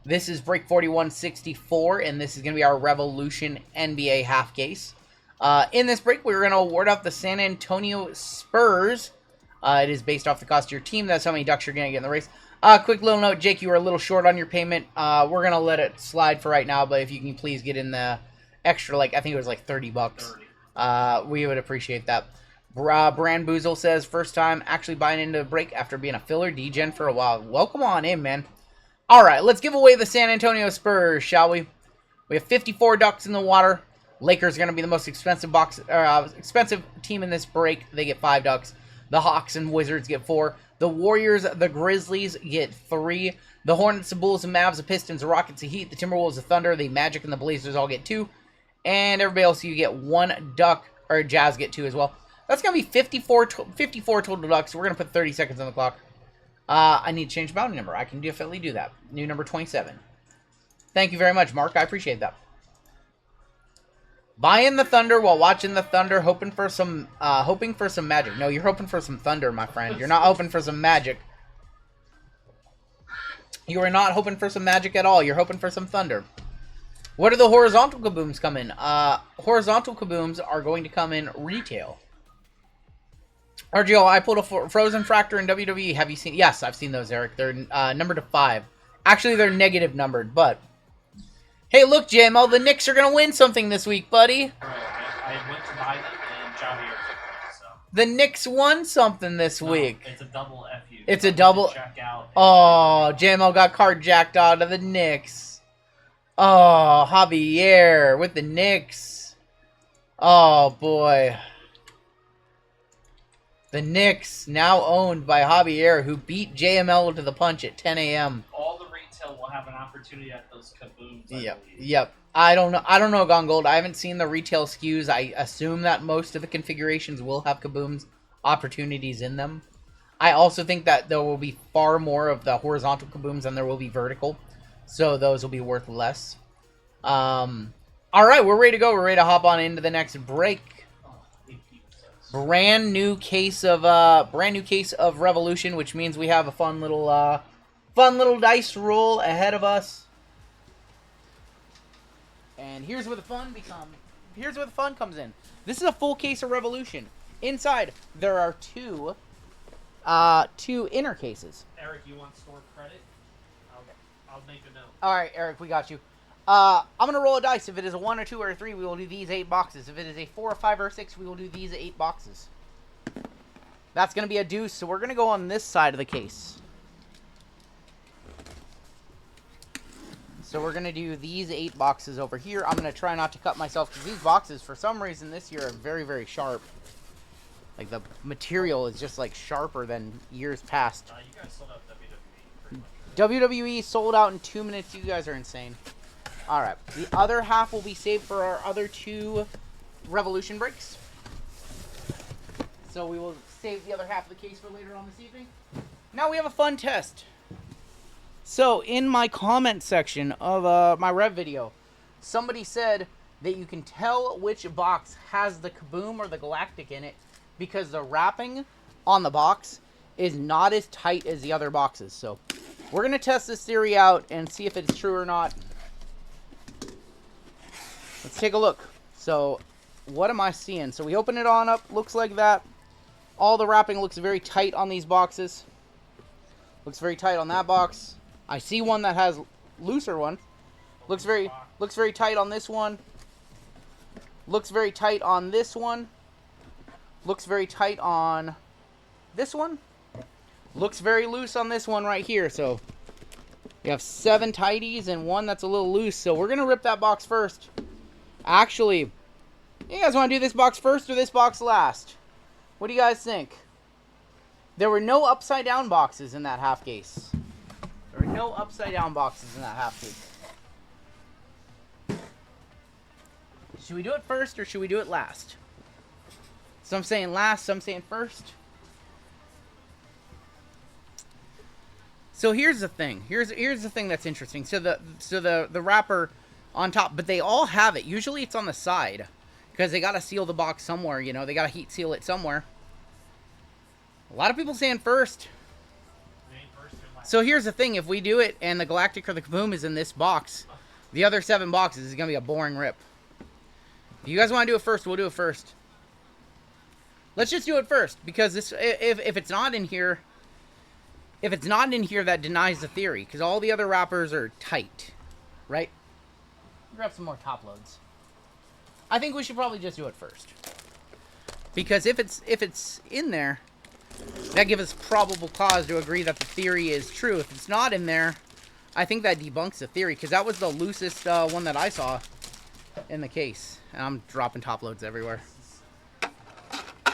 This is break 4164, and this is going to be our Revolution NBA half case. In this break, we're going to award out the San Antonio Spurs. It is based off the cost of your team. That's how many ducks you're going to get in the race. Quick little note, Jake, you were a little short on your payment. We're going to let it slide for right now, but if you can please get in the extra, like, I think it was like 30 bucks. We would appreciate that. Brand Boozle says, first time actually buying into a break after being a filler degen for a while. Welcome on in, man. All right, let's give away the San Antonio Spurs, shall we? We have 54 ducks in the water. Lakers are going to be the most expensive expensive team in this break. They get 5 ducks. The Hawks and Wizards get 4. The Warriors, the Grizzlies get 3. The Hornets, the Bulls, the Mavs, the Pistons, the Rockets, the Heat, the Timberwolves, the Thunder, the Magic, and the Blazers all get 2. And everybody else, you get 1 duck, or Jazz get 2 as well. That's going to be 54 total ducks. We're going to put 30 seconds on the clock. I need to change bounty number. I can definitely do that. New number 27. Thank you very much, Mark. I appreciate that. Buying the Thunder while watching the Thunder, hoping for some magic. No, you're hoping for some thunder, my friend. You're not hoping for some magic. You are not hoping for some magic at all. You're hoping for some thunder. What are the horizontal kabooms come in? Horizontal kabooms are going to come in retail. RGL, I pulled a Frozen Fractor in WWE. Have you seen? Yes, I've seen those, Eric. They're numbered to 5. Actually, they're negative numbered, but... Hey, look, JML, the Knicks are going to win something this week, buddy. I went to buy them, and Javier took them, so... The Knicks won something this week. It's a double FU. It's a double... Check out. Oh, JML got carjacked out of the Knicks. Oh, Javier with the Knicks. Oh, boy. The Knicks, now owned by Javier, who beat JML to the punch at 10 a.m. All the retail will have an opportunity at those kabooms, Yep. I don't know, Gone Gold. I haven't seen the retail SKUs. I assume that most of the configurations will have kabooms opportunities in them. I also think that there will be far more of the horizontal kabooms than there will be vertical. So those will be worth less. All right, we're ready to go. We're ready to hop on into the next break. Brand new case of Revolution, which means we have a fun little dice roll ahead of us. And here's where the fun comes in. This is a full case of Revolution. Inside there are two inner cases. Eric, you want store credit? I'll make a note. All right, Eric, we got you. I'm going to roll a dice. If it is a 1 or 2 or a 3, we will do these 8 boxes. If it is a 4 or 5 or a 6, we will do these 8 boxes. That's going to be a deuce, so we're going to go on this side of the case. So we're going to do these 8 boxes over here. I'm going to try not to cut myself, because these boxes, for some reason, this year are very, very sharp. Like, the material is just, like, sharper than years past. You guys sold out WWE pretty much. WWE sold out in 2 minutes. You guys are insane. Alright, the other half will be saved for our other 2 Revolution breaks. So we will save the other half of the case for later on this evening. Now we have a fun test. So in my comment section of my Rev video, somebody said that you can tell which box has the Kaboom or the Galactic in it because the wrapping on the box is not as tight as the other boxes. So we're going to test this theory out and see if it's true or not. Let's take a look. So, what am I seeing? So, we open it on up. Looks like that. All the wrapping looks very tight on these boxes. Looks very tight on that box. I see one that has looser one. Looks very tight on this one. Looks very tight on this one. Looks very tight on this one. Looks very loose on this one right here. So, we have 7 tighties and one that's a little loose. So, we're going to rip that box first. Actually, you guys want to do this box first or this box last? What do you guys think? There were no upside down boxes in that half case. There were no upside down boxes in that half case. Should we do it first or should we do it last? Some saying last, some saying first. So here's the thing. Here's the thing that's interesting. So the wrapper on top, but they all have it. Usually it's on the side because they got to seal the box somewhere, you know. They got to heat seal it somewhere. A lot of people saying first. So here's the thing. If we do it and the Galactic or the Kaboom is in this box, the other 7 boxes is going to be a boring rip. If you guys want to do it first, we'll do it first. Let's just do it first, because this, if it's not in here, that denies the theory, because all the other wrappers are tight, right? Grab some more top loads. I think we should probably just do it first, because if it's in there, that gives us probable cause to agree that the theory is true. If it's not in there, I think that debunks the theory, because that was the loosest one that I saw in the case. And I'm dropping top loads everywhere.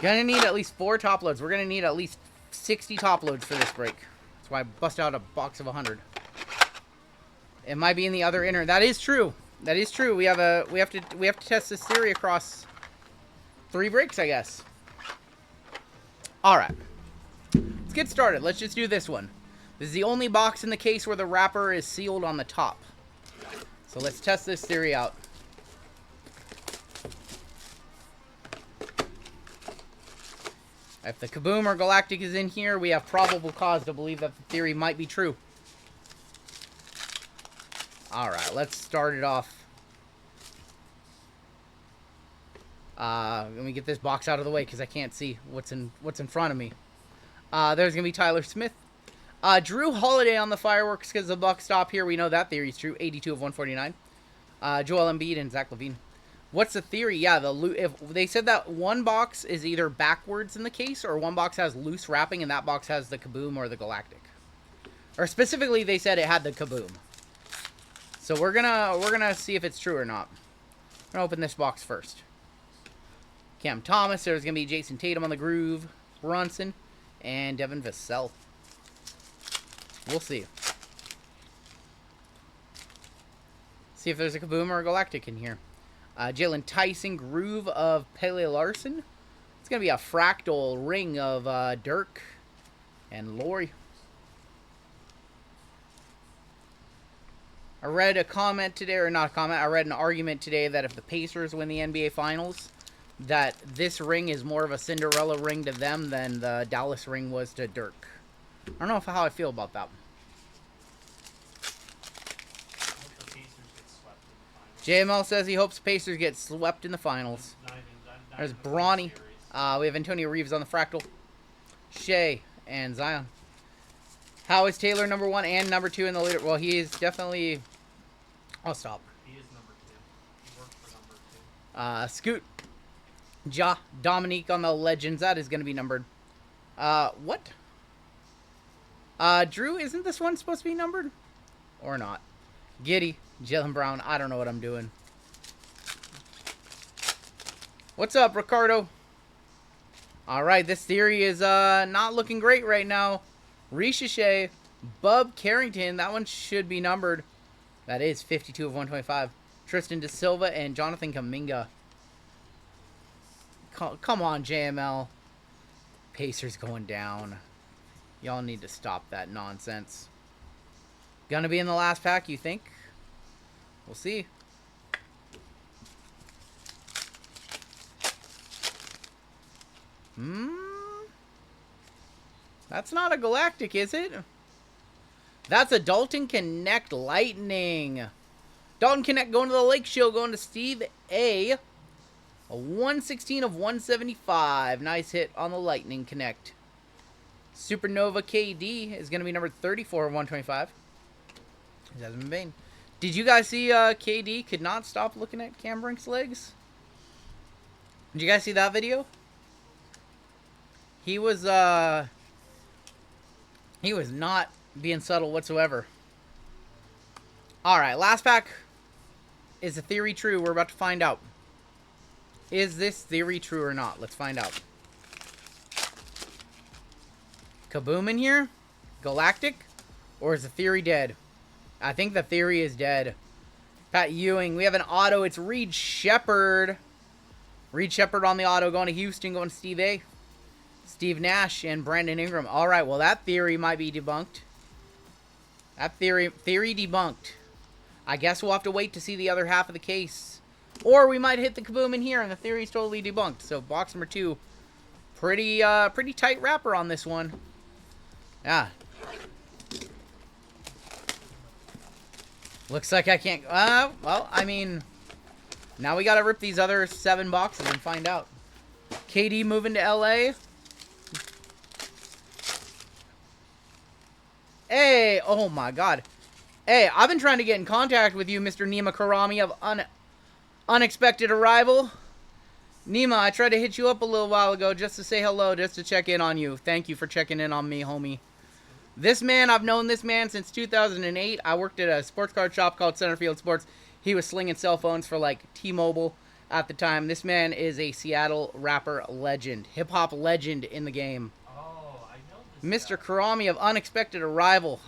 Gonna need at least 4 top loads. We're gonna need at least 60 top loads for this break. That's why I bust out a box of 100. It might be in the other inner. That is true. That is true. We have to test this theory across 3 breaks, I guess. All right. Let's get started. Let's just do this one. This is the only box in the case where the wrapper is sealed on the top. So let's test this theory out. If the Kaboom or Galactic is in here, we have probable cause to believe that the theory might be true. Alright, let's start it off. Let me get this box out of the way because I can't see what's in front of me. There's going to be Tyler Smith. Drew Holiday on the fireworks because the buck stop here. We know that theory is true. 82 of 149. Joel Embiid and Zach LaVine. What's the theory? Yeah, if they said that one box is either backwards in the case or one box has loose wrapping and that box has the Kaboom or the Galactic. Or specifically, they said it had the Kaboom. So we're gonna see if it's true or not. I'm gonna open this box first. Cam Thomas. There's gonna be Jason Tatum on the groove, Brunson, and Devin Vassell. We'll see. See if there's a Kaboom or a Galactic in here. Jalen Tyson, Groove of Pele Larson. It's going to be a fractal ring of Dirk and Lori. I read a comment today, or not a comment, I read an argument today that if the Pacers win the NBA Finals, that this ring is more of a Cinderella ring to them than the Dallas ring was to Dirk. I don't know how I feel about that. JML says he hopes Pacers get swept in the finals. There's Bronny. We have Antonio Reeves on the fractal. Shea and Zion. How is Taylor number 1 and number 2 in the leader? Well, he is definitely... I'll stop. He is number 2. He worked for number 2. Scoot. Ja. Dominique on the Legends. That is going to be numbered. What? Drew, isn't this one supposed to be numbered? Or not? Giddy. Jalen Brown. I don't know what I'm doing. What's up, Ricardo? Alright, this theory is not looking great right now. Ricochet. Bub Carrington. That one should be numbered. That is 52 of 125. Tristan De Silva and Jonathan Kuminga. Come on, JML. Pacers going down. Y'all need to stop that nonsense. Gonna be in the last pack, you think? We'll see. That's not a Galactic, is it? That's a Dalton Connect Lightning. Dalton Connect going to the Lake Show, going to Steve A. A 116 of 175. Nice hit on the Lightning Connect. Supernova KD is going to be number 34 of 125. It hasn't been vain. Did you guys see KD could not stop looking at Cam Brink's legs? Did you guys see that video? He was not being subtle whatsoever. Alright, last pack. Is the theory true? We're about to find out. Is this theory true or not? Let's find out. Kaboom in here? Galactic? Or is the theory dead? I think the theory is dead. Pat Ewing. We have an auto. It's Reed Shepard. Reed Shepard on the auto going to Houston, going to Steve A. Steve Nash and Brandon Ingram. All right, well, that theory might be debunked. That theory debunked. I guess we'll have to wait to see the other half of the case. Or we might hit the Kaboom in here and the theory's totally debunked. So box number 2. Pretty tight wrapper on this one. Yeah. Looks like I can't... well, I mean... Now we gotta rip these other 7 boxes and find out. KD moving to LA. Hey, oh my god. Hey, I've been trying to get in contact with you, Mr. Nima Karami of Unexpected Arrival. Nima, I tried to hit you up a little while ago just to say hello, just to check in on you. Thank you for checking in on me, homie. This man, I've known this man since 2008. I worked at a sports card shop called Centerfield Sports. He was slinging cell phones for, like, T-Mobile at the time. This man is a Seattle rapper legend. Hip-hop legend in the game. Oh, I know this Mr. guy. Karami of Unexpected Arrival.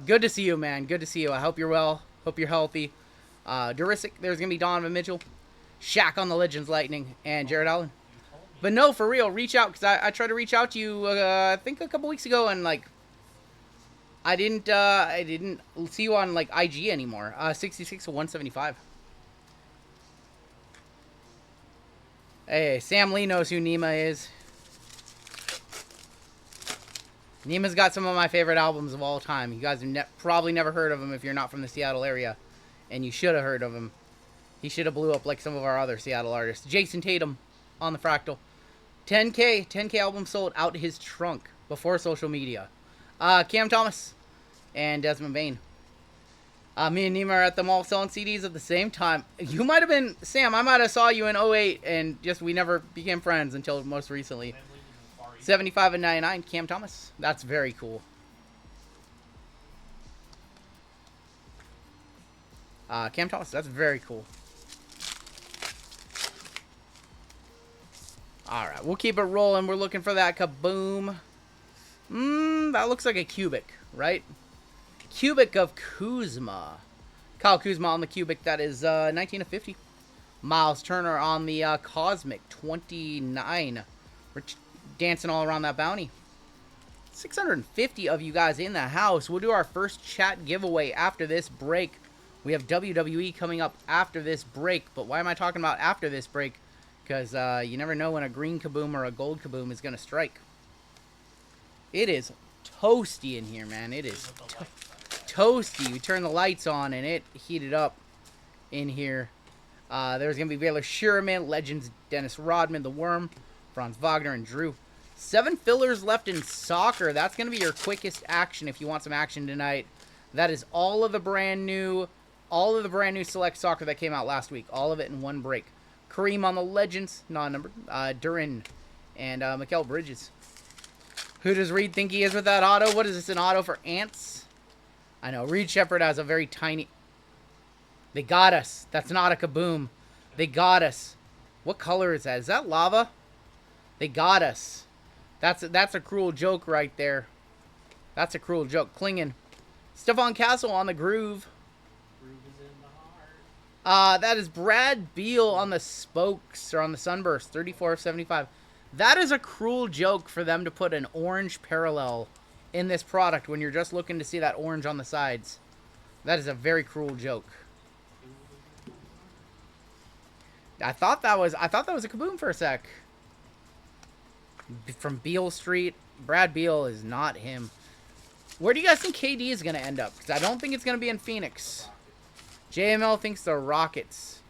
Good to see you, man. Good to see you. I hope you're well. Hope you're healthy. Durisic, there's going to be Donovan Mitchell. Shaq on the Legends Lightning. And Jared Allen. You told me. But no, for real, reach out. Because I tried to reach out to you, I think a couple weeks ago. And, like, I didn't see you on, like, IG anymore. 66 to 175. Hey, Sam Lee knows who Nima is. Nima's got some of my favorite albums of all time. You guys have probably never heard of him if you're not from the Seattle area. And you should have heard of him. He should have blew up like some of our other Seattle artists. Jason Tatum on the Fractal. 10K album sold out his trunk before social media. Cam Thomas and Desmond Bain. Me and Nima are at the mall selling CDs at the same time. You might have been... Sam, I might have saw you in 08 and just we never became friends until most recently. Family was in Far East. 75 and 99, Cam Thomas. That's very cool. Cam Thomas, that's very cool. Alright, we'll keep it rolling. We're looking for that kaboom. That looks like a cubic, right? Cubic of Kuzma. Kyle Kuzma on the cubic. That is 19 of 50. Miles Turner on the Cosmic. 29. We're dancing all around that bounty. 650 of you guys in the house. We'll do our first chat giveaway after this break. We have WWE coming up after this break. But why am I talking about after this break? Because you never know when a green kaboom or a gold kaboom is going to strike. It is toasty in here, man. It is toasty. We turn the lights on and it heated up in here. There's going to be Baylor Sherman, Legends Dennis Rodman, The Worm, Franz Wagner, and Drew. 7 fillers left in soccer. That's going to be your quickest action if you want some action tonight. That is all of the brand new select soccer that came out last week. All of it in one break. Kareem on the Legends, non-numbered. Duran and Mikal Bridges. Who does Reed think he is with that auto? What is this, an auto for Ants? I know, Reed Shepard has a very tiny... They got us. That's not a kaboom. They got us. What color is that? Is that lava? They got us. That's a cruel joke right there. That's a cruel joke. Klingen. Stephon Castle on the groove. Groove is in the heart. That is Brad Beal on the spokes, or on the sunburst. 34 of 75. That is a cruel joke for them to put an orange parallel in this product when you're just looking to see that orange on the sides. That is a very cruel joke. I thought that was a kaboom for a sec. From Beale Street. Brad Beal is not him. Where do you guys think KD is going to end up? Because I don't think it's going to be in Phoenix. JML thinks the Rockets.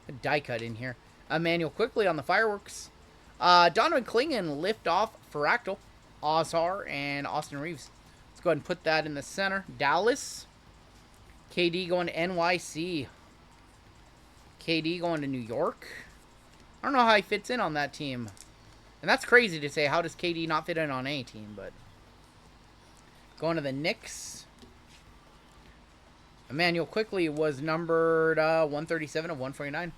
A die cut in here. Emmanuel quickly on the fireworks. Donovan Klingen lift off Fractal, Ozar, and Austin Reeves. Let's go ahead and put that in the center. Dallas. KD going to NYC. KD going to New York. I don't know how he fits in on that team. And that's crazy to say. How does KD not fit in on any team? But going to the Knicks. Emmanuel quickly was numbered 137 of 149.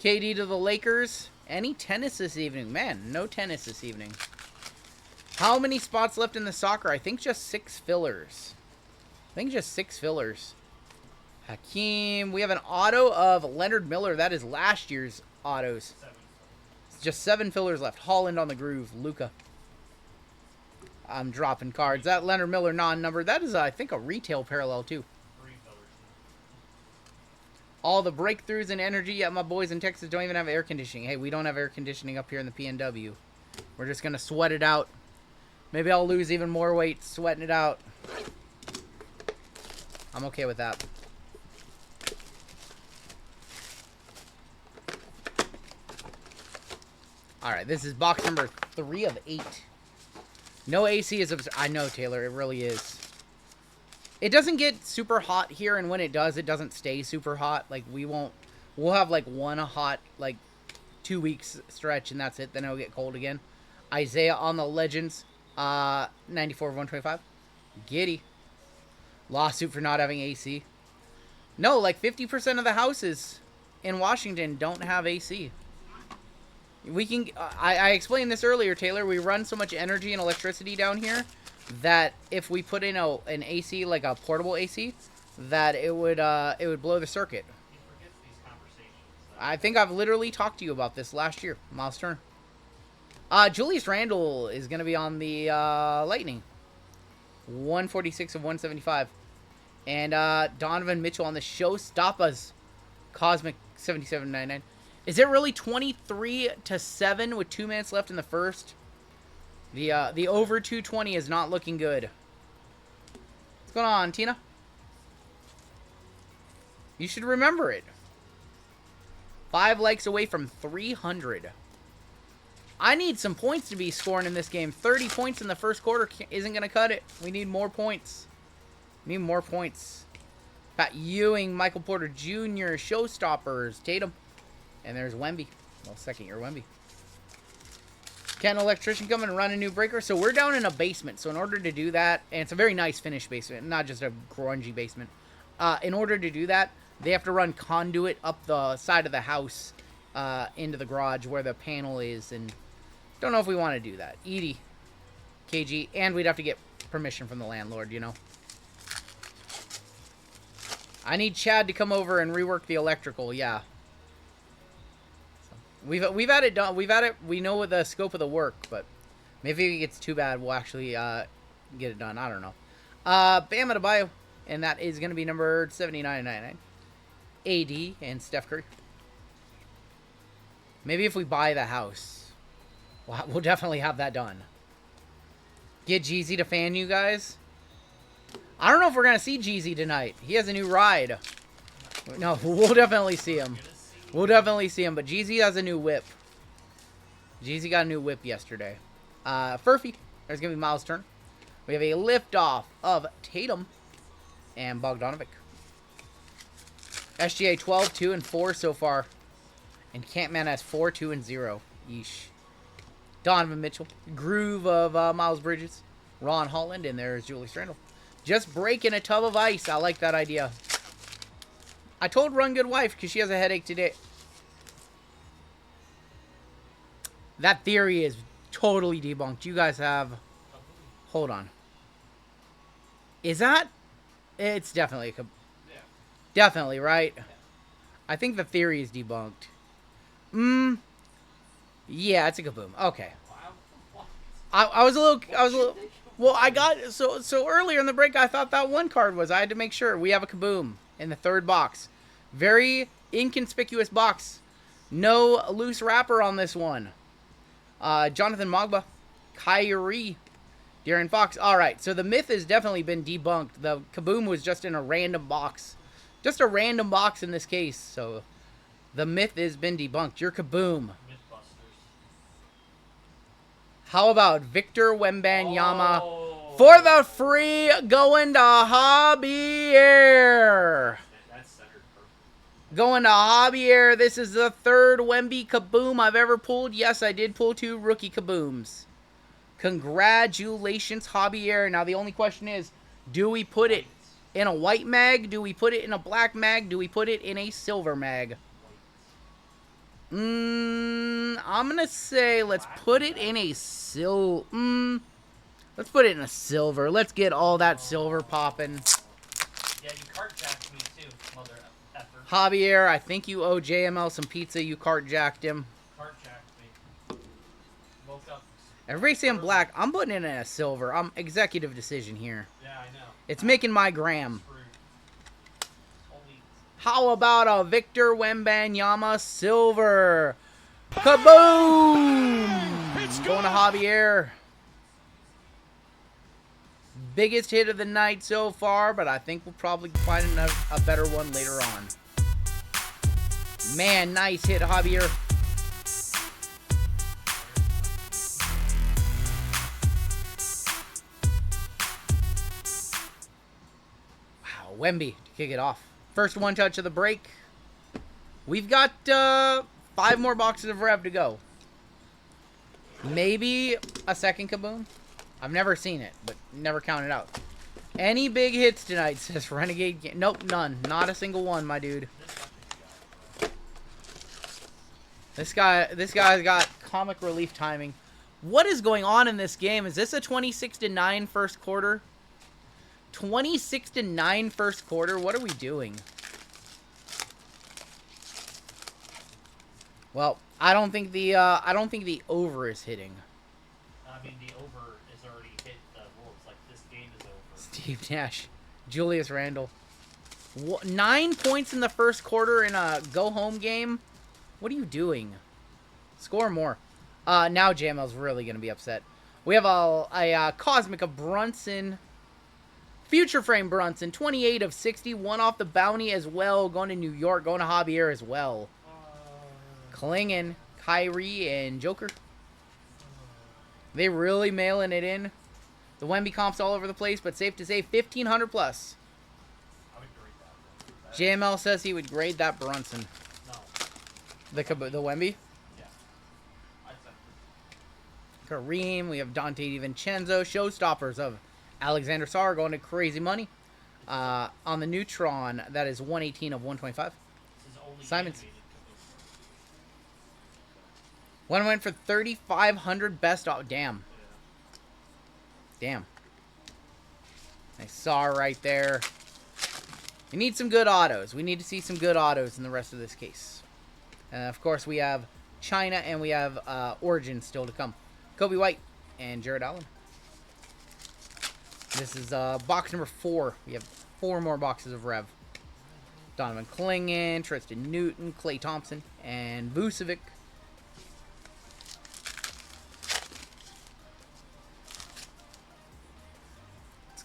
KD to the Lakers. Any tennis this evening? Man, no tennis this evening. How many spots left in the soccer? I think just 6 fillers. Hakeem. We have an auto of Leonard Miller. That is last year's autos. 7. Just 7 fillers left. Holland on the groove. Luca. I'm dropping cards. That Leonard Miller non-number. That is, I think, a retail parallel, too. 3 fillers. All the breakthroughs and energy. Yeah, my boys in Texas don't even have air conditioning. Hey, we don't have air conditioning up here in the PNW. We're just going to sweat it out. Maybe I'll lose even more weight sweating it out. I'm okay with that. Alright, this is box number 3 of 8. No AC is absurd. I know, Taylor, it really is. It doesn't get super hot here, and when it does, it doesn't stay super hot. Like, we'll have, like, one hot, like, 2 weeks stretch, and that's it. Then it'll get cold again. Isaiah on the Legends. 94 of 125. Giddy. Lawsuit for not having AC. No, like, 50% of the houses in Washington don't have AC. We can... I explained this earlier, Taylor. We run so much energy and electricity down here that if we put in an AC, like a portable AC, that it would blow the circuit. I think I've literally talked to you about this last year. Miles Turner. Julius Randle is going to be on the Lightning. 146 of 175. And Donovan Mitchell on the Showstoppers. Cosmic 77.99. Is it really 23-7 with 2 minutes left in the first? The over 220 is not looking good. What's going on, Tina? You should remember it. 5 likes away from 300. I need some points to be scoring in this game. 30 points in the first quarter isn't going to cut it. We need more points. We need more points. Pat Ewing, Michael Porter Jr., Showstoppers, Tatum. And there's Wemby. Well, second-year Wemby. Can an electrician come and run a new breaker? So we're down in a basement. So in order to do that, and it's a very nice finished basement, not just a grungy basement. In order to do that, they have to run conduit up the side of the house into the garage where the panel is. And don't know if we want to do that. Edie, KG, and we'd have to get permission from the landlord, you know. I need Chad to come over and rework the electrical, yeah. We've had it done. We've had it. We know the scope of the work, but maybe if it gets too bad, we'll actually get it done. I don't know. Bam Adebayo, and that is going to be number 79.99. AD and Steph Curry. Maybe if we buy the house, we'll definitely have that done. Get Jeezy to fan you guys. I don't know if we're going to see Jeezy tonight. He has a new ride. No, we'll definitely see him. We'll definitely see him, but Jeezy has a new whip. Jeezy got a new whip yesterday. Furphy. There's going to be Miles' turn. We have a liftoff of Tatum and Bogdanovic. SGA 12, 2, and 4 so far. And Campman has 4, 2, and 0. Yeesh. Donovan Mitchell. Groove of Miles Bridges. Ron Holland, and there's Julius Randle. Just breaking a tub of ice. I like that idea. I told Run Good Wife because she has a headache today. That theory is totally debunked. You guys have... Hold on. Is that... It's definitely a... Yeah. Definitely, right? Yeah. I think the theory is debunked. Yeah, it's a kaboom. Okay. I was a little... Well, I got... So earlier in the break, I thought that one card was. I had to make sure. We have a kaboom in the third box. Very inconspicuous box. No loose wrapper on this one. Jonathan Mogba. Kyrie. De'Aaron Fox. Alright, so the myth has definitely been debunked. The kaboom was just in a random box. Just a random box in this case. So the myth has been debunked. Your kaboom. Mythbusters. How about Victor Wembanyama for the free going to Javier? That's centered perfect. Going to Javier. This is the third Wemby kaboom I've ever pulled. Yes, I did pull 2 rookie kabooms. Congratulations, Javier. Now, the only question is, do we put it in a white mag? Do we put it in a black mag? Do we put it in a silver mag? I'm going to say let's put it in a let's put it in a silver. Let's get all that silver popping. Yeah, you cart jacked me too, mother effer. Javier, I think you owe JML some pizza. You cart jacked him. Cart jacked me. Woke up. Everybody's saying black. I'm putting it in a silver. I'm executive decision here. Yeah, I know. It's making my gram. Screwed. Holy. How about a Victor Wembanyama silver? Kaboom! Going to Javier. biggest hit of the night so far, but I think we'll probably find a better one later on. Man, nice hit, Javier. Wow, Wemby to kick it off. First one touch of the break. We've got 5 more boxes of Rev to go. Maybe a second Kaboom. I've never seen it, but never counted out. Any big hits tonight, says Renegade. Nope, none. Not a single one, my dude. This guy's got comic relief timing. What is going on in this game? Is this a 26-9 first quarter? 26-9 first quarter? What are we doing? Well, I don't think the over is hitting. I mean, the over is already hit the rules. Like, this game is over. Steve Nash, Julius Randle. 9 points in the first quarter in a go-home game? What are you doing? Score more. Now JML's really going to be upset. We have a Cosmic of Brunson. Future Frame Brunson, 28 of 60. One off the bounty as well. Going to New York. Going to Javier as well. Klingin, Kyrie, and Joker. They really mailing it in. The Wemby comps all over the place, but safe to say 1,500 plus. I would grade that. JML says he would grade that Brunson. No. The Wemby? Yeah. I'd say. Kareem. We have Dante DiVincenzo. Showstoppers of Alexander Sarr going to crazy money. On the Neutron, that is 118 of 125. This is only Simons. animated. One went for 3,500 best off. Damn. Damn. Nice Sarr right there. We need some good autos. We need to see some good autos in the rest of this case. And of course, we have China and we have Origin still to come. Kobe White and Jared Allen. This is box number 4. We have 4 more boxes of Rev. Donovan Klingin, Tristan Newton, Klay Thompson, and Vucevic.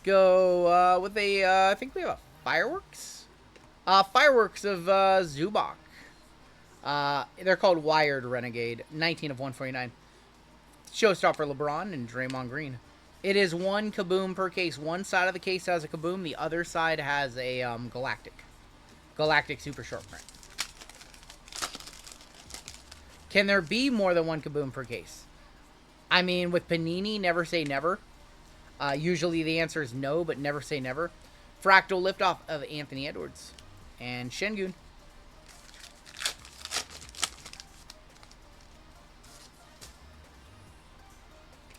Go with a, I think we have a Fireworks? Fireworks of Zubac. They're called Wired Renegade. 19 of 149. Showstopper LeBron and Draymond Green. It is 1 Kaboom per case. One side of the case has a Kaboom. The other side has a Galactic. Galactic Super Short Print. Can there be more than 1 Kaboom per case? I mean, with Panini, never say never. Usually the answer is no, but never say never. Fractal Liftoff of Anthony Edwards. And Şengün.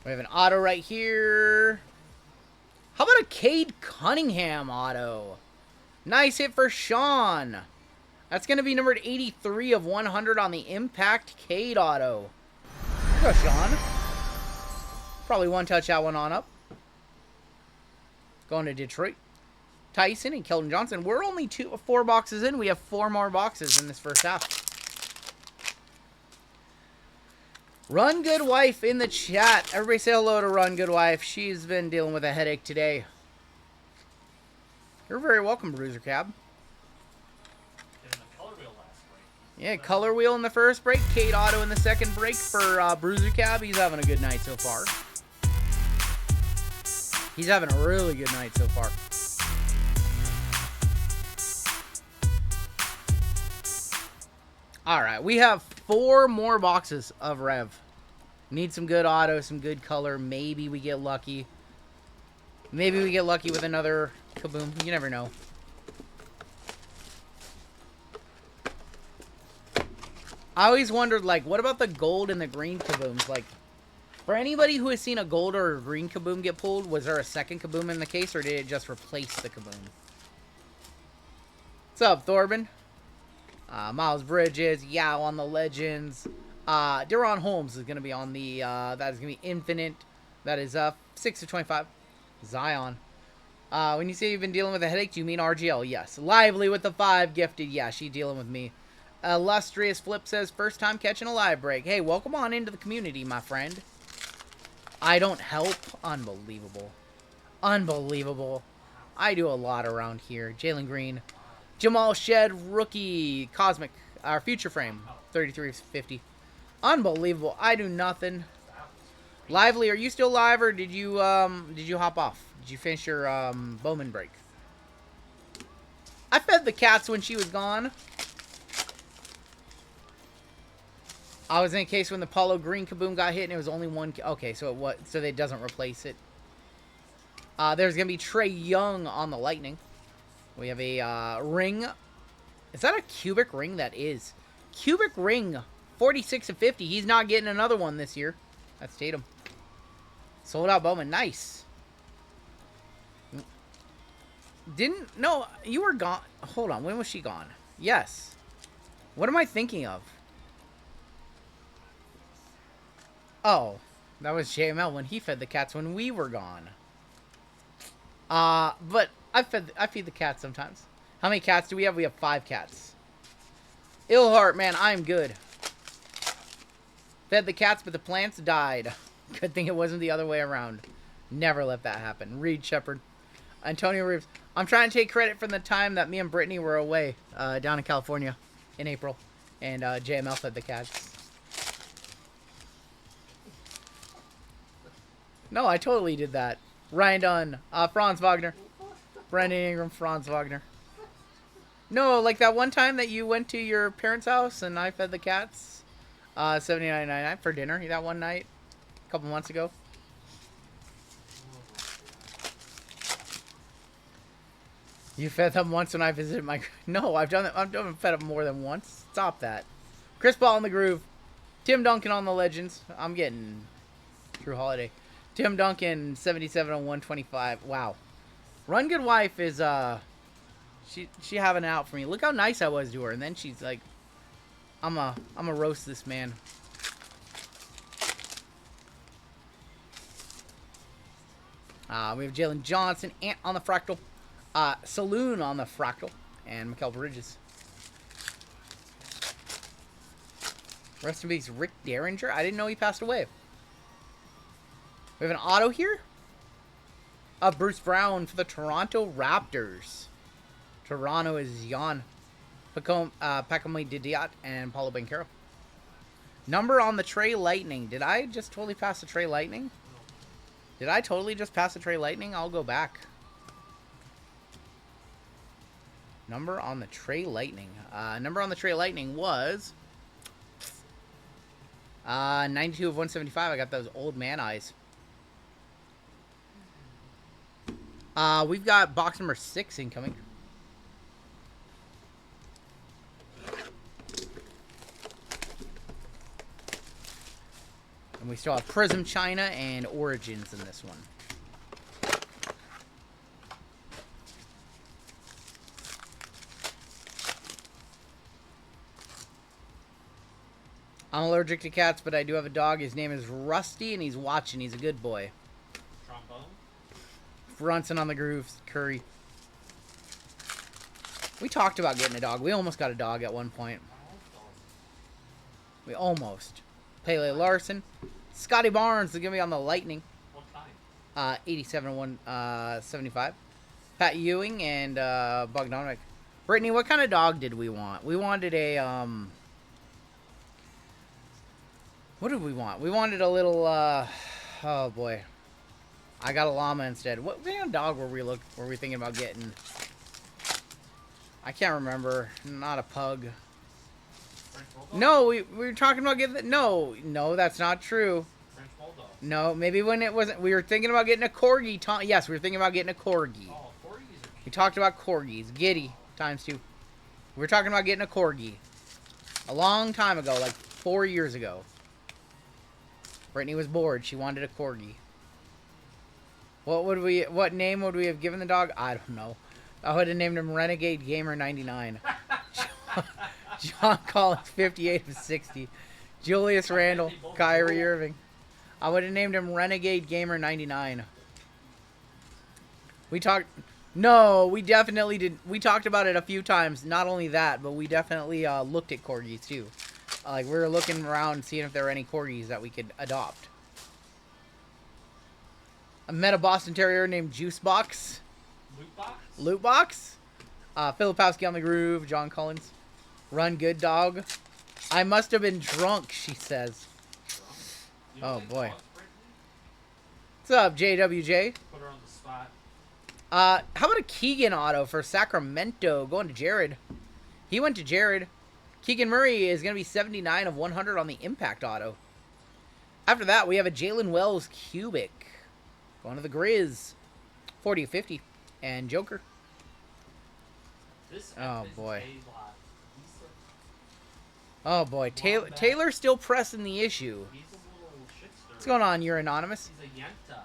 We have an auto right here. How about a Cade Cunningham auto? Nice hit for Sean. That's going to be numbered 83 of 100 on the Impact Cade auto. There you go, Sean. Probably one touch that one on up. Going to Detroit. Tyson and Keldon Johnson. We're only 4 boxes in. We have 4 more boxes in this first half. Run Good Wife in the chat. Everybody say hello to Run Good Wife. She's been dealing with a headache today. You're very welcome, Bruiser Cab. Yeah, color wheel in the first break. Cade Auto in the second break for Bruiser Cab. He's having a good night so far. He's having a really good night so far. Alright, we have 4 more boxes of Rev. Need some good auto, some good color. Maybe we get lucky. Maybe we get lucky with another Kaboom. You never know. I always wondered, like, what about the gold and the green Kabooms? Like, for anybody who has seen a gold or a green Kaboom get pulled, was there a second Kaboom in the case, or did it just replace the Kaboom? What's up, Thorben? Miles Bridges, Yao on the Legends. Deron Holmes is going to be on the, that is going to be Infinite. That is 6 of 25. Zion. When you say you've been dealing with a headache, do you mean RGL? Yes. Lively with the 5 gifted. Yeah, she dealing with me. Illustrious Flip says, first time catching a live break. Hey, welcome on into the community, my friend. I don't help. Unbelievable. Unbelievable. I do a lot around here. Jalen Green. Jamal Shed, rookie, Cosmic, our future frame, 3350. Unbelievable. I do nothing. Lively, are you still live or did you hop off? Did you finish your Bowman break? I fed the cats when she was gone. I was in a case when the Paulo Green Kaboom got hit and it was only one. Okay, so it doesn't replace it. There's gonna be Trey Young on the Lightning. We have a ring. Is that a cubic ring? That is. Cubic ring. 46 of 50. He's not getting another one this year. That's Tatum. Sold out Bowman. Nice. No, you were gone. Hold on. When was she gone? Yes. What am I thinking of? Oh, that was JML when he fed the cats when we were gone. But I feed the cats sometimes. How many cats do we have? We have 5 cats. Illheart, man, I'm good. Fed the cats, but the plants died. Good thing it wasn't the other way around. Never let that happen. Reed Shepard. Antonio Reeves. I'm trying to take credit from the time that me and Brittany were away down in California in April. And JML fed the cats. No, I totally did that. Ryan Dunn. Franz Wagner. Brandon Ingram, Franz Wagner. No, like that one time that you went to your parents' house and I fed the cats. $79.99 for dinner that one night. A couple months ago. You fed them once when I visited my... No, I've done it. I've fed them more than once. Stop that. Chris Paul in the groove. Tim Duncan on the Legends. I'm getting Drew Holiday. Tim Duncan, 77 on 125. Wow. Run Good Wife is, she having it out for me. Look how nice I was to her. And then she's like, I'm a roast this man. We have Jalen Johnson, Ant on the Fractal. Saloon on the Fractal. And Mikal Bridges. Rest in peace, Rick Derringer. I didn't know he passed away. We have an auto here. Bruce Brown for the Toronto Raptors. Toronto is Jan Pacome Didiat and Paulo Banchero. Number on the Trey Lightning. Did I just totally pass the Trey Lightning? Did I totally just pass the Trey Lightning? I'll go back. Number on the Trey Lightning. Number on the Trey Lightning was 92 of 175. I got those old man eyes. We've got box number 6 incoming. And we still have Prism China and Origins in this one. I'm allergic to cats, but I do have a dog. His name is Rusty, and he's watching. He's a good boy. Trombone? Brunson on the grooves. Curry. We talked about getting a dog. We almost got a dog at one point. We almost. Pele Larson. Scotty Barnes is going to be on the Lightning. What time? 87 175. Pat Ewing and Bogdanovic. Brittany, what kind of dog did we want? We wanted a... What did we want? We wanted a little... oh, boy. I got a llama instead. What kind of dog were we thinking about getting? I can't remember. Not a pug. No, we were talking about getting... No, that's not true. French Bulldog. No, maybe when it wasn't... We were thinking about getting a corgi. Yes, we were thinking about getting a corgi. Oh, corgis are cute. We talked about corgis. Giddy ×2. We were talking about getting a corgi. A long time ago, like 4 years ago. Brittany was bored. She wanted a corgi. What name would we have given the dog? I don't know. I would have named him Renegade Gamer 99. John Collins 58 of 60. Julius Randle, Kyrie Irving. I would have named him Renegade Gamer 99. No, we definitely did. We talked about it a few times. Not only that, but we definitely looked at corgis too. Like we were looking around, seeing if there were any corgis that we could adopt. I met a Boston Terrier named Juicebox. Loot box? Loot Box. Filipowski on the groove. John Collins. Run good, dog. I must have been drunk, she says. You know Oh, that boy. dog's pregnant? What's up, JWJ? Put her on the spot. How about a Keegan auto for Sacramento? Going to Jared. He went to Jared. Keegan Murray is going to be 79 of 100 on the impact auto. After that, we have a Jalen Wells cubic. Going to the Grizz. 40 of 50. And Joker. This Oh, boy. A-lot. Oh, boy. Taylor still pressing the issue. He's a little shitster. What's going on? You're anonymous. He's a Yenta.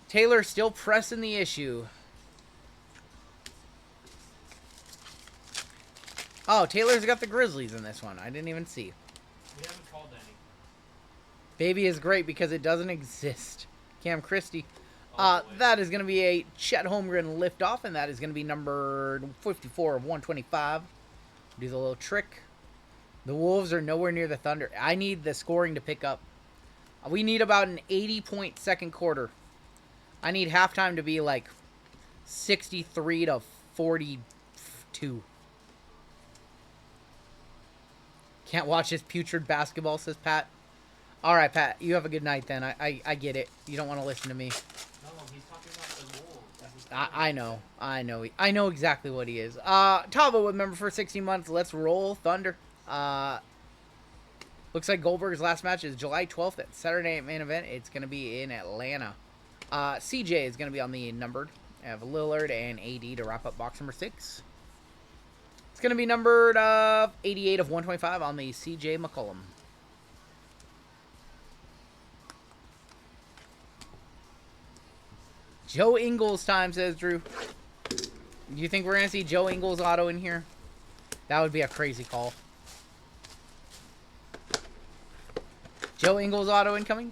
Taylor still pressing the issue. Oh, Taylor's got the Grizzlies in this one. I didn't even see. We haven't called any. Baby is great because it doesn't exist. Cam Christie. Oh, boy. That is going to be a Chet Holmgren liftoff, and that is going to be number 54 of 125. Do the little trick. The Wolves are nowhere near the Thunder. I need the scoring to pick up. We need about an 80-point second quarter. I need halftime to be like 63 to 42. Can't watch this putrid basketball, says Pat. All right, Pat, you have a good night then. I get it. You don't want to listen to me. No, he's talking about the Wolves. I know exactly what he is. Tavo with member for 16 months. Let's roll Thunder. Looks like Goldberg's last match is July 12th at Saturday Night Main Event. It's going to be in Atlanta. CJ is going to be on the numbered. I have Lillard and AD to wrap up box number 6. It's going to be numbered 88 of 125 on the CJ McCollum. Joe Ingles time, says Drew. Do you think we're going to see Joe Ingles auto in here? That would be a crazy call. Joe Ingles auto incoming.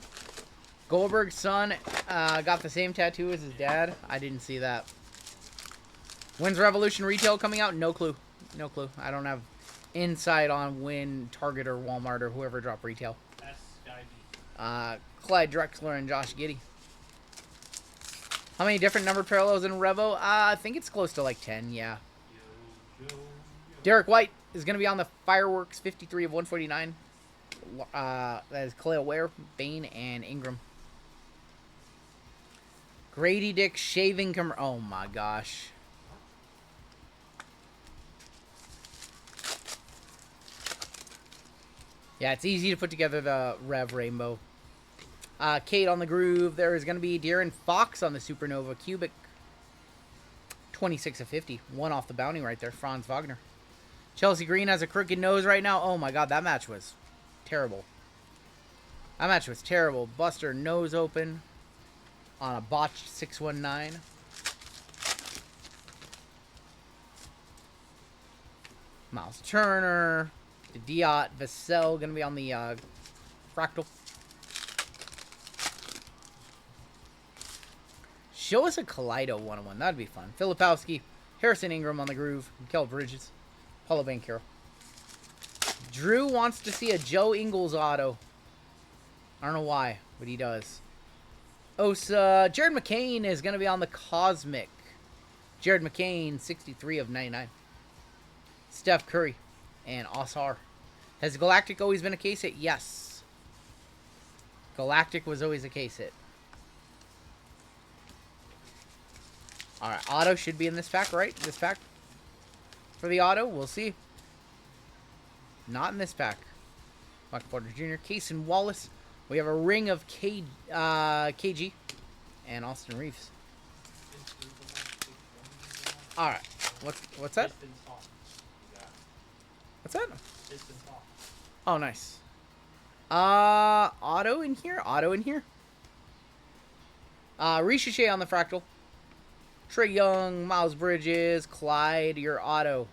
Goldberg's son got the same tattoo as his dad. I didn't see that. When's Revolution Retail coming out? No clue. No clue. I don't have insight on when Target or Walmart or whoever drop retail. Clyde Drexler and Josh Giddey. How many different numbered parallels in Revo? I think it's close to like 10, yeah. Derek White is going to be on the Fireworks 53 of 149. That is Khalil Ware, Bain, and Ingram. Grady Dick shaving oh my gosh. Yeah, it's easy to put together the Rev Rainbow. Kate on the groove. There is going to be De'Aaron Fox on the Supernova Cubic. 26 of 50. One off the bounty right there. Franz Wagner. Chelsea Green has a crooked nose right now. Oh my god, that match was terrible. That match was terrible. Buster nose open on a botched 619. Miles Turner. Diot. Vassell going to be on the Fractal. Show us a Kaleido 101. That'd be fun. Filipowski. Harrison Ingram on the groove. Mikael Bridges. Paulo Banchero. Drew wants to see a Joe Ingles auto. I don't know why, but he does. Osa. Jared McCain is going to be on the Cosmic. Jared McCain, 63 of 99. Steph Curry and Osar. Has Galactic always been a case hit? Yes. Galactic was always a case hit. Alright, auto should be in this pack, right? This pack for the auto. We'll see. Not in this pack. Michael Porter Jr., Cason Wallace. We have a ring of KG and Austin Reeves. Alright. What's that? What's that? Oh, nice. Auto in here? Auto in here? Ricochet on the Fractal. Trey Young, Miles Bridges, Clyde, your auto.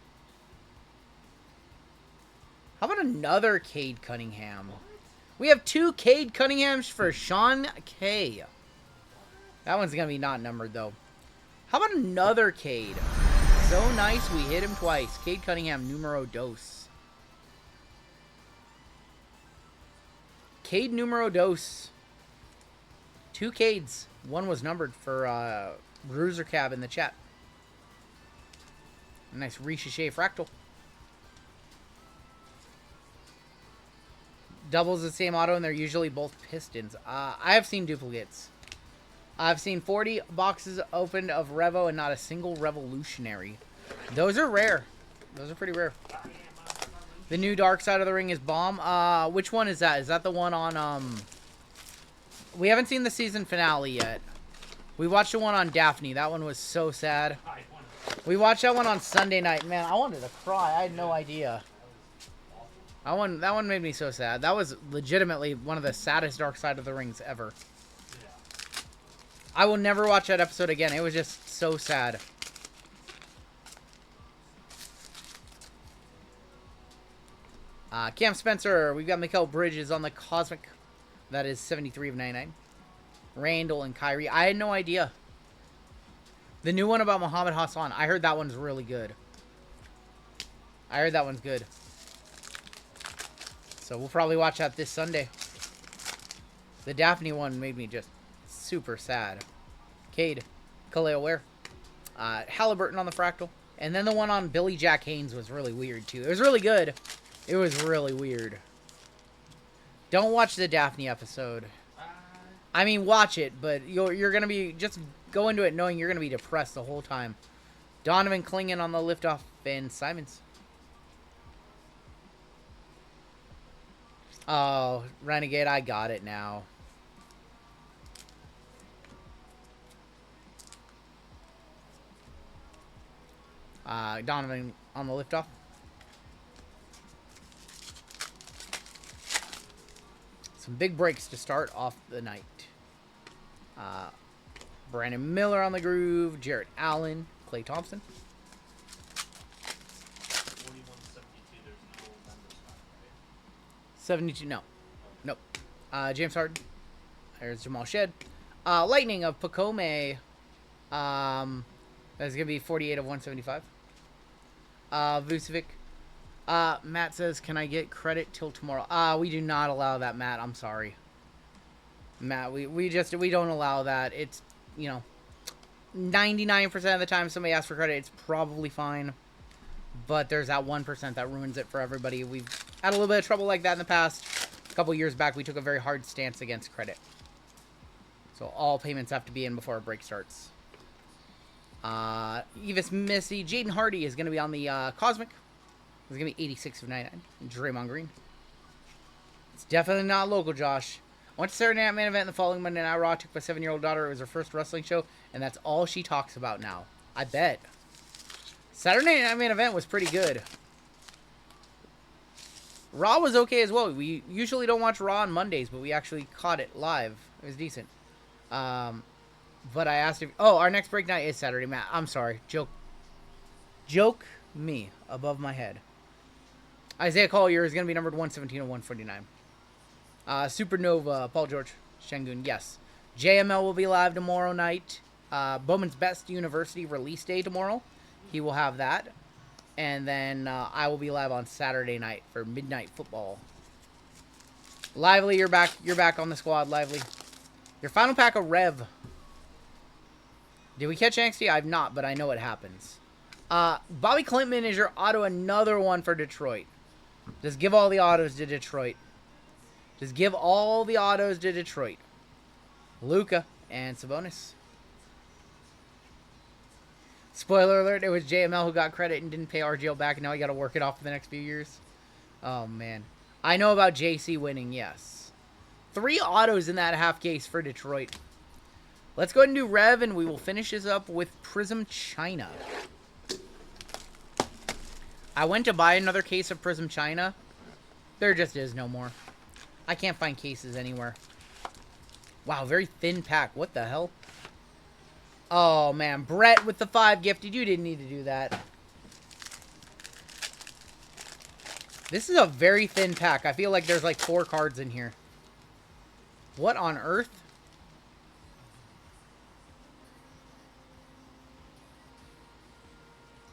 How about another Cade Cunningham? We have 2 Cade Cunninghams for Sean K. That one's going to be not numbered, though. How about another Cade? So nice, we hit him twice. Cade Cunningham, numero dos. Cade numero dos. 2 Cades. One was numbered for Bruiser Cab in the chat. A nice Ricochet Fractal. Doubles the same auto, and they're usually both pistons. I have seen duplicates. I've seen 40 boxes opened of Revo and not a single Revolutionary. Those are rare. Those are pretty rare. The new Dark Side of the Ring is bomb. Which one is that? Is that the one on, We haven't seen the season finale yet. We watched the one on Daphne. That one was so sad. We watched that one on Sunday night. Man, I wanted to cry. I had no idea. That one made me so sad. That was legitimately one of the saddest Dark Side of the Rings ever. I will never watch that episode again. It was just so sad. Cam Spencer, we've got Mikal Bridges on the Cosmic. That is 73 of 99. Randall and Kyrie. I had no idea. The new one about Muhammad Hassan. I heard that one's really good. I heard that one's good. So we'll probably watch that this Sunday. The Daphne one made me just super sad. Cade. Kaleo Ware. Halliburton on the Fractal. And then the one on Billy Jack Haynes was really weird too. It was really good. It was really weird. Don't watch the Daphne episode. I mean, watch it, but you're going to be... Just go into it knowing you're going to be depressed the whole time. Donovan Clingan on the liftoff and Simons. Oh, Renegade, I got it now. Donovan on the liftoff. Some big breaks to start off the night. Brandon Miller on the groove. Jarrett Allen. Klay Thompson. 4172, there's no numbers on it, 72, no. Nope. James Harden. There's Jamal Shed. Lightning of Pacome. That's going to be 48 of 175. Vucevic. Matt says, can I get credit till tomorrow? We do not allow that, Matt. I'm sorry. Matt, we don't allow that. It's, 99% of the time somebody asks for credit, it's probably fine. But there's that 1% that ruins it for everybody. We've had a little bit of trouble like that in the past. A couple years back, we took a very hard stance against credit. So all payments have to be in before a break starts. Evis Missy. Jaden Hardy is going to be on the Cosmic. It's going to be 86 of 99. Draymond Green. It's definitely not local, Josh. Went to Saturday Night Main Event the following Monday Night Raw. Took my 7-year-old daughter. It was her first wrestling show, and that's all she talks about now. I bet. Saturday Night Main Event was pretty good. Raw was okay as well. We usually don't watch Raw on Mondays, but we actually caught it live. It was decent. But I asked if... Oh, our next break night is Saturday, Matt. I'm sorry. Joke me above my head. Isaiah Collier is going to be numbered 117 or 149. Supernova, Paul George, Shengun, yes. JML will be live tomorrow night. Bowman's Best University release day tomorrow. He will have that. And then I will be live on Saturday night for Midnight Football. Lively, you're back. You're back on the squad, Lively. Your final pack of Rev. Did we catch NXT? I've not, but I know it happens. Bobby Clintman is your auto, another one for Detroit. Just give all the autos to Detroit. Just give all the autos to Detroit. Luka and Sabonis. Spoiler alert, it was JML who got credit and didn't pay RGL back, and now he got to work it off for the next few years. Oh, man. I know about JC winning, yes. 3 autos in that half case for Detroit. Let's go ahead and do Rev, and we will finish this up with Prism China. I went to buy another case of Prism China. There just is no more. I can't find cases anywhere. Wow, very thin pack. What the hell? Oh, man. Brett with the 5 gifted. You didn't need to do that. This is a very thin pack. I feel like there's like 4 cards in here. What on earth?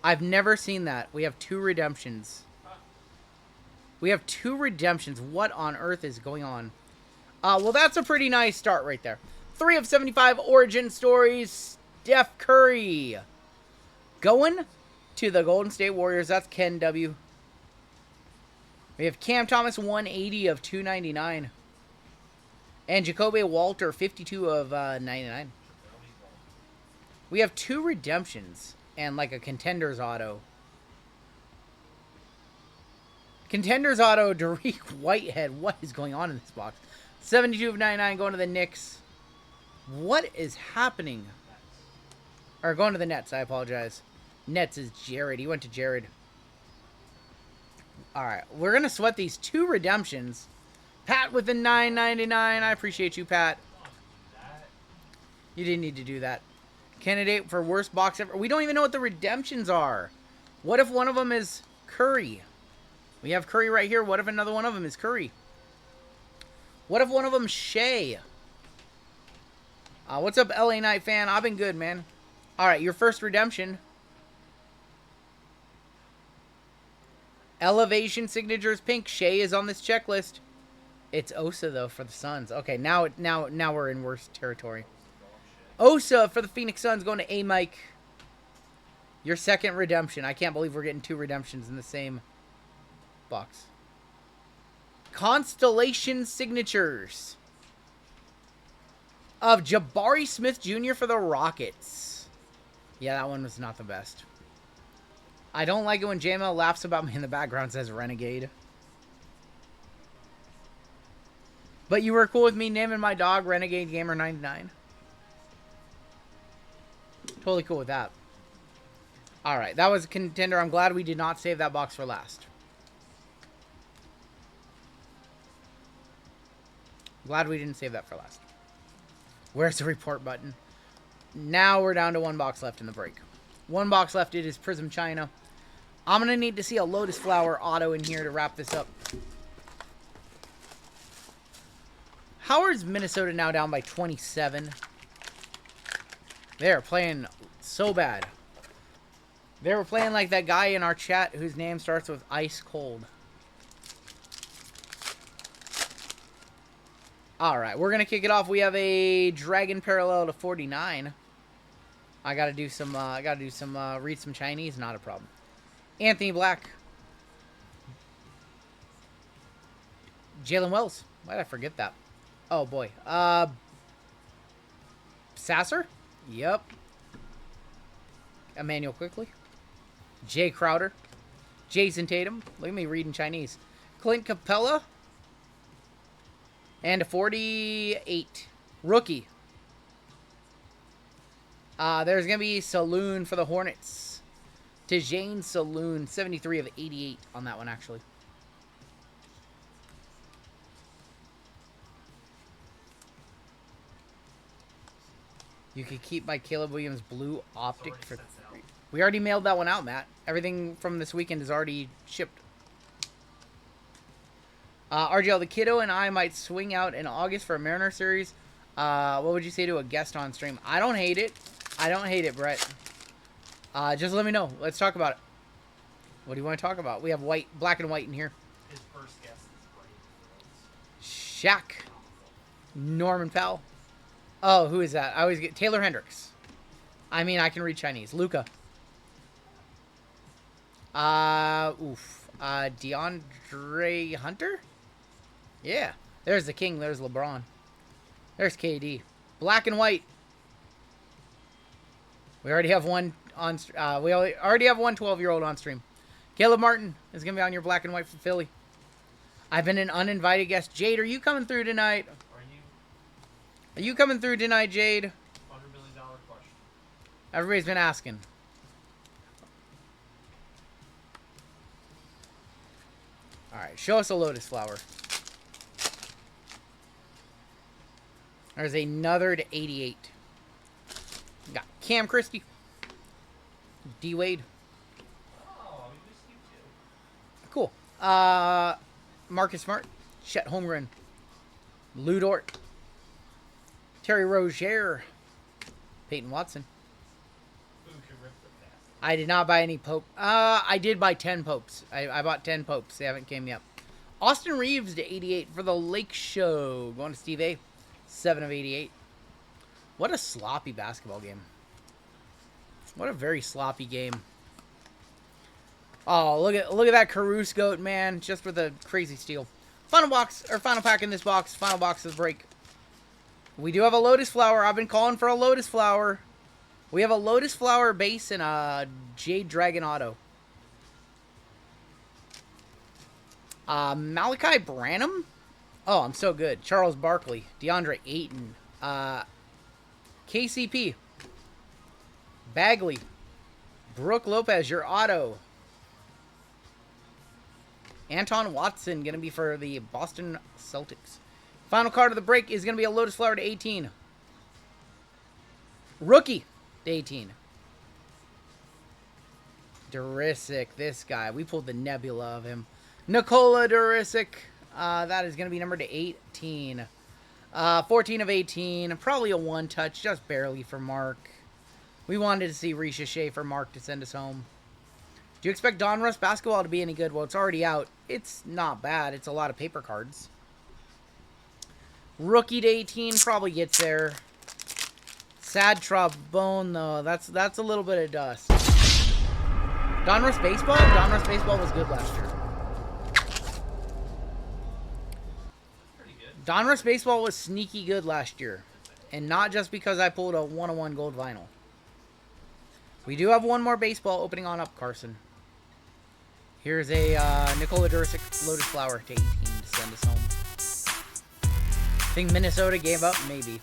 I've never seen that. We have 2 redemptions. We have 2 redemptions. What on earth is going on? Well, that's a pretty nice start right there. 3 of 75 Origin Stories, Steph Curry. Going to the Golden State Warriors. That's Ken W. We have Cam Thomas, 180 of 299. And Jacoby Walter, 52 of 99. We have 2 redemptions and like a Contenders auto. Contenders auto, Derek Whitehead. What is going on in this box? 72 of 99 going to the Knicks. What is happening? Or going to the Nets, I apologize. Nets is Jared. He went to Jared. Alright, we're going to sweat these 2 redemptions. Pat with the $9.99. I appreciate you, Pat. You didn't need to do that. Candidate for worst box ever. We don't even know what the redemptions are. What if one of them is Curry? We have Curry right here. What if another one of them is Curry? What if one of them Shea? What's up, LA Knight fan? I've been good, man. Alright, your first redemption. Elevation Signatures Pink. Shea is on this checklist. It's Osa, though, for the Suns. Okay, now we're in worse territory. Osa for the Phoenix Suns going to A. Mike. Your second redemption. I can't believe we're getting 2 redemptions in the same box. Constellation Signatures of Jabari Smith Jr. for the Rockets. Yeah, that one was not the best. I don't like it when JML laughs about me in the background, says Renegade. But you were cool with me naming my dog Renegade Gamer 99. Totally cool with that. Alright, that was a contender. I'm glad we did not save that box for last. Glad we didn't save that for last. Where's the report button? Now we're down to 1 box left in the break. 1 box left. It is Prism China. I'm going to need to see a Lotus Flower auto in here to wrap this up. Howard's Minnesota now down by 27. They're playing so bad. They were playing like that guy in our chat whose name starts with Ice Cold. Alright, we're going to kick it off. We have a Dragon Parallel to 49. I got to do some, read some Chinese, not a problem. Anthony Black. Jalen Wells. Why did I forget that? Oh, boy. Sasser? Yep. Emmanuel Quickly. Jay Crowder. Jason Tatum. Look at me reading Chinese. Clint Capella. And a 48. Rookie. There's going to be Saloon for the Hornets. Tijane Saloon. 73 of 88 on that one, actually. You could keep my Caleb Williams blue optic for... We already mailed that one out, Matt. Everything from this weekend is already shipped. RGL, the kiddo and I might swing out in August for a Mariner series. What would you say to a guest on stream? I don't hate it. I don't hate it, Brett. Just let me know. Let's talk about it. What do you want to talk about? We have white, black and white in here. His first guest is Shaq. Norman Powell. Oh, who is that? I always get Taylor Hendricks. I mean, I can read Chinese. Luca. DeAndre Hunter? Yeah. There's the king. There's LeBron. There's KD. Black and white. We already have one on... we already have one 12-year-old on stream. Caleb Martin is going to be on your black and white for Philly. I've been an uninvited guest. Jade, are you coming through tonight? Are you coming through tonight, Jade? $100 million question. Everybody's been asking. Alright, show us a Lotus Flower. There's another to 88. We got Cam Christie. D. Wade. Oh, we missed you too. Cool. Marcus Smart. Chet Holmgren. Lou Dort. Terry Rozier. Peyton Watson. Who can rip the pass? I did not buy any Pope. I did buy 10 Popes. I bought 10 Popes. They haven't came yet. Austin Reeves to 88 for the Lake Show. Going to Steve A. 7 of 88. What a sloppy basketball game. What a very sloppy game. Oh, look at that Caruso goat, man. Just with a crazy steal. Final box, or final pack in this box. Final box of the break. We do have a Lotus Flower. I've been calling for a Lotus Flower. We have a Lotus Flower base and a Jade Dragon Auto. Malachi Branham? Oh, I'm so good. Charles Barkley. DeAndre Ayton. KCP. Bagley. Brooke Lopez, your auto. Anton Watson, going to be for the Boston Celtics. Final card of the break is going to be a Lotus Flower to 18. Rookie to 18. Durisic, this guy. We pulled the nebula of him. Nikola Durisic. That is going to be numbered to 18. 14 of 18. Probably a one-touch, just barely for Mark. We wanted to see Risha Shea for Mark to send us home. Do you expect Donruss basketball to be any good? Well, it's already out. It's not bad. It's a lot of paper cards. Rookie to 18 probably gets there. Sad Trombone, though. That's a little bit of dust. Donruss baseball? Donruss baseball was good last year. Pretty good. Donruss baseball was sneaky good last year. And not just because I pulled a 101 gold vinyl. We do have one more baseball opening on up, Carson. Here's a Nikola Durisic Lotus Flower to 18 to send us home. Think Minnesota gave up? Maybe.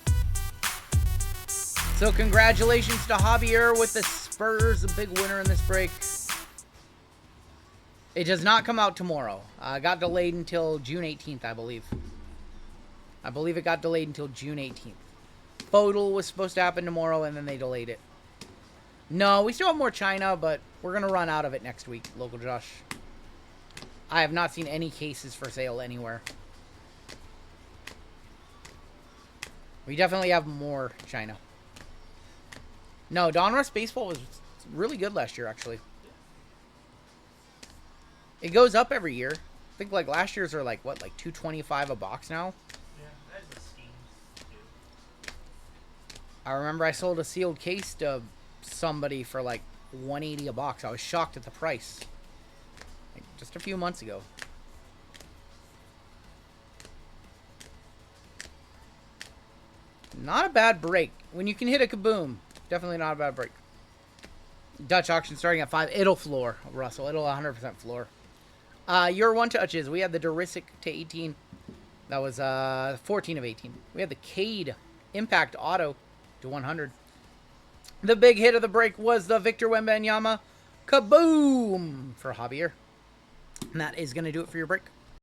So congratulations to Javier with the Spurs, a big winner in this break. It does not come out tomorrow. Got delayed until June 18th, I believe. I believe it got delayed until June 18th. Photo was supposed to happen tomorrow, and then they delayed it. No, we still have more China, but we're going to run out of it next week, Local Josh. I have not seen any cases for sale anywhere. We definitely have more China. No, Donruss Baseball was really good last year, actually. It goes up every year. I think like last year's are like, what, like $225 a box now? Yeah, that's a scheme too. I remember I sold a sealed case to somebody for like $180 a box. I was shocked at the price. Like just a few months ago. Not a bad break. When you can hit a kaboom, definitely not a bad break. Dutch auction starting at 5. It'll floor, Russell. It'll 100% floor. Your one touches. We had the Durisic to 18. That was 14 of 18. We had the Cade Impact Auto to 100. The big hit of the break was the Victor Wembanyama Kaboom for Javier. And that is going to do it for your break.